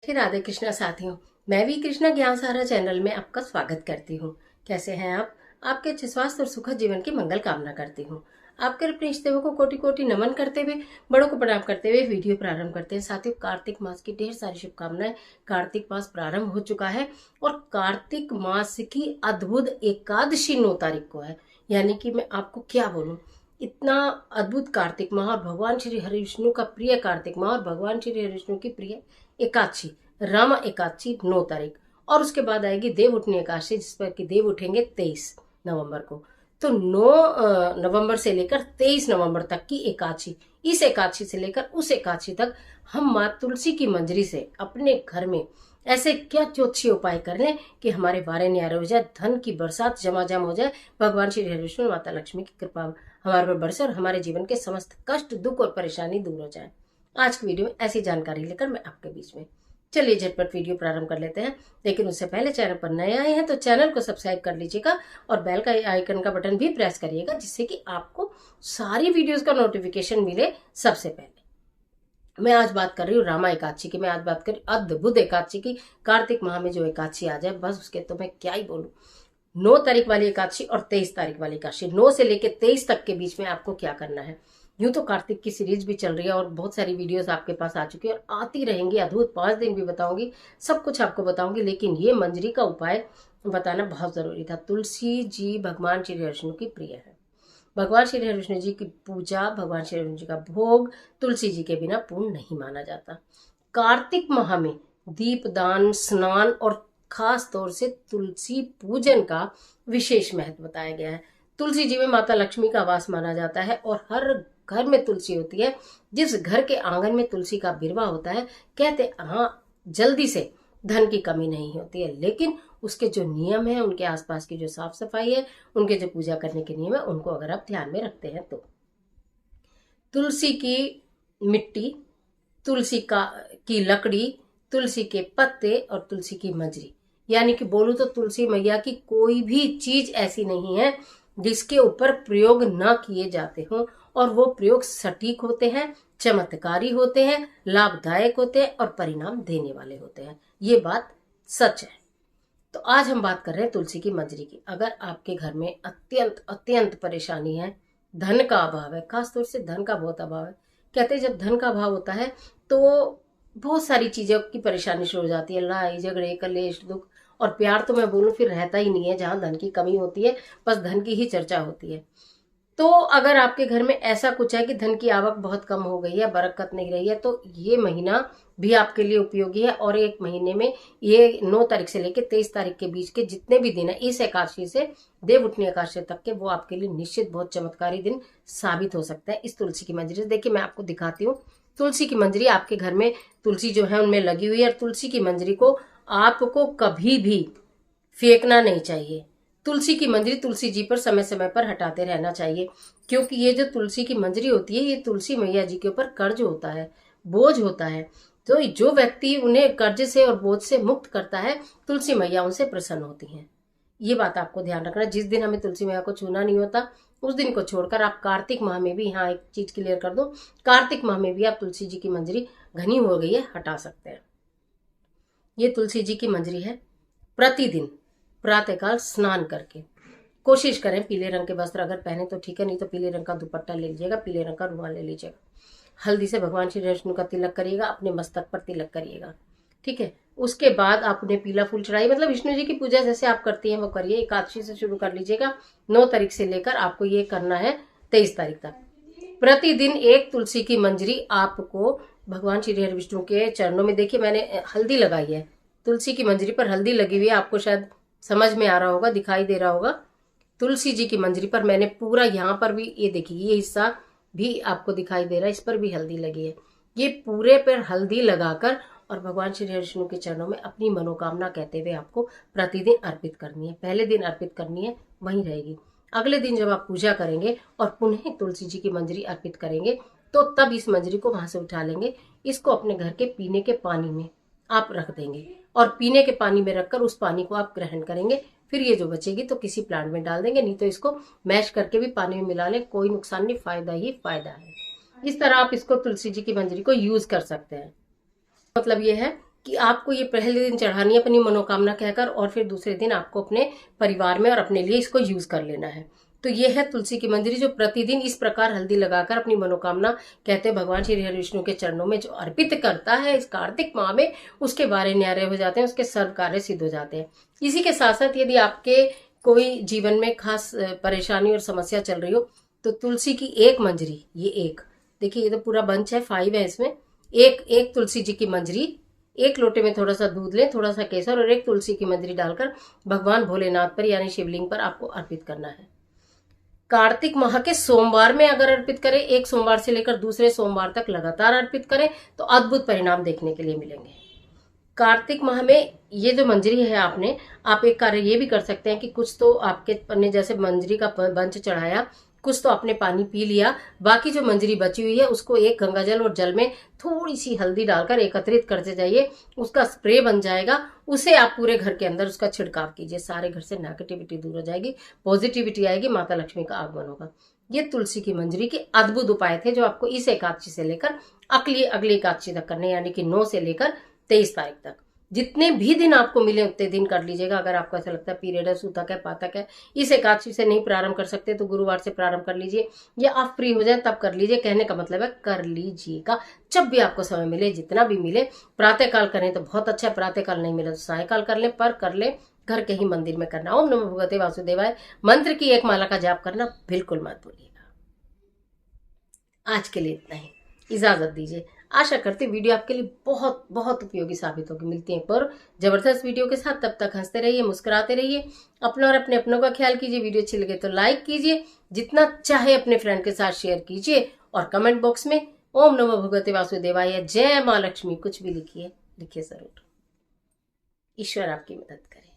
राधे कृष्णा साथियों, मैं भी कृष्णा ज्ञान सारा चैनल में आपका स्वागत करती हूँ। कैसे हैं आप? आपके अच्छे स्वास्थ्य और सुखद जीवन की मंगल कामना करती हूँ। आपके अपने इष्ट देवों को कोटि कोटि नमन करते हुए, बड़ों को प्रणाम करते हुए वीडियो प्रारंभ करते हैं। साथियों, कार्तिक मास की ढेर सारी शुभकामनाएं। कार्तिक मास प्रारंभ हो चुका है और कार्तिक मास की अद्भुत एकादशी 9 तारीख को है। यानी कि मैं आपको क्या बोलूं, इतना अद्भुत कार्तिक माह और भगवान श्री हरि विष्णु का प्रिय कार्तिक माह और भगवान श्री हरि विष्णु की प्रिय एकादशी, रामा एकादशी 9 तारीख। और उसके बाद आएगी देव उठनी एकादशी, जिस पर कि देव उठेंगे 23 नवंबर को। तो 9 नवंबर से लेकर 23 नवंबर तक की एकादशी, इस एकादशी से लेकर उस एकादशी तक हम माँ तुलसी की मंजरी से अपने घर में ऐसे क्या ज्योतिषी उपाय कर लें कि हमारे बारे न्यारे हो जाए, धन की बरसात जमाजम हो जाए, भगवान श्री हरि विष्णु माता लक्ष्मी की कृपा हमारे पर बरसे और हमारे जीवन के समस्त कष्ट, दुख और परेशानी दूर हो जाए। आज की वीडियो में ऐसी जानकारी लेकर मैं आपके बीच में, चलिए झटपट वीडियो प्रारंभ कर लेते हैं। लेकिन उससे पहले चैनल पर नए आए हैं तो चैनल को सब्सक्राइब कर लीजिएगा और बेल का आइकन का बटन भी प्रेस करिएगा, जिससे कि आपको सारी वीडियोस का नोटिफिकेशन मिले सबसे पहले। मैं आज बात कर रही हूँ रामा एकादशी की। मैं आज बात कर रही हूँ अद्भुत एकादशी की। कार्तिक माह में जो एकादशी आ जाए, बस उसके तो मैं क्या ही बोलूं। 9 तारीख वाली एकादशी और 23 तारीख वाली एकादशी, 9 से लेकर 23 तक के बीच में आपको क्या करना है। यूं तो कार्तिक की सीरीज भी चल रही है और बहुत सारी वीडियोस आपके पास आ चुकी है और आती रहेंगी। अद्भुत 5 दिन भी बताऊंगी, सब कुछ आपको बताऊंगी, लेकिन ये मंजरी का उपाय बताना बहुत जरूरी था। तुलसी जी भगवान श्री विष्णु की प्रिय है। भगवान श्री विष्णु जी की पूजा, भगवान श्री विष्णु जी का भोग तुलसी जी के बिना पूर्ण नहीं माना जाता। कार्तिक माह में दीपदान, स्नान और खास तौर से तुलसी पूजन का विशेष महत्व बताया गया है। तुलसी जी में माता लक्ष्मी का वास माना जाता है और हर घर में तुलसी होती है। जिस घर के आंगन में तुलसी का बिरवा होता है, कहते हाँ जल्दी से धन की कमी नहीं होती है। लेकिन उसके जो नियम है, उनके आसपास की जो साफ सफाई है, उनके जो पूजा करने के नियम है, उनको अगर आप ध्यान में रखते हैं तो तुलसी की मिट्टी, तुलसी की लकड़ी, तुलसी के पत्ते और तुलसी की मंजरी, यानी कि बोलूं तो तुलसी मैया की कोई भी चीज ऐसी नहीं है जिसके ऊपर प्रयोग न किए जाते हों और वो प्रयोग सटीक होते हैं, चमत्कारी होते हैं, लाभदायक होते हैं और परिणाम देने वाले होते हैं। ये बात सच है। तो आज हम बात कर रहे हैं तुलसी की मंजरी की। अगर आपके घर में अत्यंत अत्यंत परेशानी है, धन का अभाव है, खासतौर से धन का बहुत अभाव है। कहते हैं जब धन का अभाव होता है तो बहुत सारी चीजों की परेशानी शुरू हो जाती है, लड़ाई झगड़े, कलेश, दुख और प्यार तो मैं बोलूं फिर रहता ही नहीं है। जहां धन की कमी होती है, बस धन की ही चर्चा होती है। तो अगर आपके घर में ऐसा कुछ है कि धन की आवक बहुत कम हो गई है, बरकत नहीं रही है, तो ये महीना भी आपके लिए उपयोगी है। और एक महीने में ये 9 तारीख से लेकर 23 तारीख के बीच के जितने भी दिन है, इस एकादशी से देव उठनी एकादशी तक के, वो आपके लिए निश्चित बहुत चमत्कारी दिन साबित हो सकता है इस तुलसी की मंजरी से। देखिए मैं आपको दिखाती हूँ। तुलसी की मंजरी आपके घर में तुलसी जो है उनमें लगी हुई है और तुलसी की मंजरी को आपको कभी भी फेंकना नहीं चाहिए। तुलसी की मंजरी तुलसी जी पर समय समय पर हटाते रहना चाहिए, क्योंकि ये जो तुलसी की मंजरी होती है, ये तुलसी मैया जी के ऊपर कर्ज होता है, बोझ होता है। तो जो व्यक्ति उन्हें कर्ज से और बोझ से मुक्त करता है, तुलसी मैया उनसे प्रसन्न होती हैं। ये बात आपको ध्यान रखना। जिस दिन हमें तुलसी मैया को छूना नहीं होता, उस दिन को छोड़कर आप कार्तिक माह में भी, यहाँ एक चीज क्लियर कर दूं, कार्तिक माह में भी आप तुलसी जी की मंजरी घनी हो गई है, हटा सकते हैं। ये तुलसी जी की मंजरी है। प्रतिदिन प्रातःकाल स्नान करके कोशिश करें, पीले रंग के वस्त्र अगर पहने तो ठीक है, नहीं तो पीले रंग का दुपट्टा ले लीजिएगा, पीले रंग का रुमाल ले लीजिएगा। हल्दी से भगवान श्री विष्णु का तिलक करिएगा, अपने मस्तक पर तिलक करिएगा, ठीक है। उसके बाद आप उन्हें पीला फूल चढ़ाइए, मतलब विष्णु जी की पूजा जैसे आप करती हैं वो करिए। एकादशी से शुरू कर लीजिएगा, 9 तारीख से लेकर आपको ये करना है 23 तारीख तक। प्रतिदिन एक तुलसी की मंजरी आपको भगवान श्री हरि विष्णु के चरणों में, देखिए मैंने हल्दी लगाई है, तुलसी की मंजरी पर हल्दी लगी हुई है, आपको शायद समझ में आ रहा होगा, दिखाई दे रहा होगा। तुलसी जी की मंजरी पर मैंने पूरा, यहाँ पर भी ये देखिए, ये हिस्सा भी आपको दिखाई दे रहा है, इस पर भी हल्दी लगी है। ये पूरे पर हल्दी लगाकर और भगवान श्री विष्णु के चरणों में अपनी मनोकामना कहते हुए आपको प्रतिदिन अर्पित करनी है। पहले दिन अर्पित करनी है, वहीं रहेगी। अगले दिन जब आप पूजा करेंगे और पुनः तुलसी जी की मंजरी अर्पित करेंगे, तो तब इस मंजरी को वहां से उठा लेंगे। इसको अपने घर के पीने के पानी में आप रख देंगे और पीने के पानी में रखकर उस पानी को आप ग्रहण करेंगे। फिर ये जो बचेगी तो किसी प्लांट में डाल देंगे, नहीं तो इसको मैश करके भी पानी में मिला लें, कोई नुकसान नहीं, फायदा ही फायदा है। इस तरह आप इसको, तुलसी जी की मंजरी को यूज कर सकते हैं। मतलब ये है कि आपको ये पहले दिन चढ़ानी है अपनी मनोकामना कहकर, और फिर दूसरे दिन आपको अपने परिवार में और अपने लिए इसको यूज कर लेना है। तो ये है तुलसी की मंजरी, जो प्रतिदिन इस प्रकार हल्दी लगाकर अपनी मनोकामना कहते हैं भगवान श्री हरि विष्णु के चरणों में जो अर्पित करता है इस कार्तिक माह में, उसके बारे न्यारे हो जाते हैं, उसके सर्व कार्य सिद्ध हो जाते हैं। इसी के साथ साथ यदि आपके कोई जीवन में खास परेशानी और समस्या चल रही हो, तो तुलसी की एक मंजरी, ये एक देखिए, ये तो पूरा बंच है, 5 है इसमें, एक तुलसी जी की मंजरी, एक लोटे में थोड़ा सा दूध लें, थोड़ा सा केसर और एक तुलसी की मंजरी डालकर भगवान भोलेनाथ पर यानी शिवलिंग पर आपको अर्पित करना है। कार्तिक माह के सोमवार में अगर अर्पित करें, एक सोमवार से लेकर दूसरे सोमवार तक लगातार अर्पित करें, तो अद्भुत परिणाम देखने के लिए मिलेंगे। कार्तिक माह में ये जो मंजरी है आप एक कार्य ये भी कर सकते हैं कि कुछ तो आपने जैसे मंजरी का बंच चढ़ाया, कुछ तो आपने पानी पी लिया, बाकी जो मंजरी बची हुई है उसको एक गंगाजल और जल में थोड़ी सी हल्दी डालकर एकत्रित करते जाइए, उसका स्प्रे बन जाएगा, उसे आप पूरे घर के अंदर उसका छिड़काव कीजिए, सारे घर से नेगेटिविटी दूर हो जाएगी, पॉजिटिविटी आएगी, माता लक्ष्मी का आगमन होगा। ये तुलसी की मंजरी के अद्भुत उपाय थे जो आपको इस एकादशी से लेकर अगली एकादशी तक करने, यानी कि 9 से लेकर 23 तारीख तक जितने भी दिन आपको मिले उतने दिन कर लीजिएगा। अगर आपको ऐसा लगता है पीरियड है, सूतक है, पातक है, इस एकादशी से नहीं प्रारंभ कर सकते तो गुरुवार से प्रारंभ कर लीजिए, या आप फ्री हो जाए तब कर लीजिए। कहने का मतलब है कर लीजिएगा जब भी आपको समय मिले, जितना भी मिले। प्रातः काल करें तो बहुत अच्छा, प्रातः काल नहीं मिले तो सायकाल कर ले, पर कर ले घर के ही मंदिर में करना। ओम नमो भगवते वासुदेवाय मंत्र की एक माला का जाप करना बिल्कुल मत भूलिएगा। आज के लिए इतना ही, इजाजत दीजिए। आशा करती वीडियो आपके लिए बहुत बहुत उपयोगी साबित होगी। मिलती है पर जबरदस्त वीडियो के साथ, तब तक हंसते रहिए, मुस्कुराते रहिए, अपना और अपने अपनों का ख्याल कीजिए। वीडियो अच्छी लगे तो लाइक कीजिए, जितना चाहे अपने फ्रेंड के साथ शेयर कीजिए, और कमेंट बॉक्स में ओम नमो भगवते वासुदेवाय, जय माँ लक्ष्मी कुछ भी लिखिए जरूर। ईश्वर आपकी मदद करे।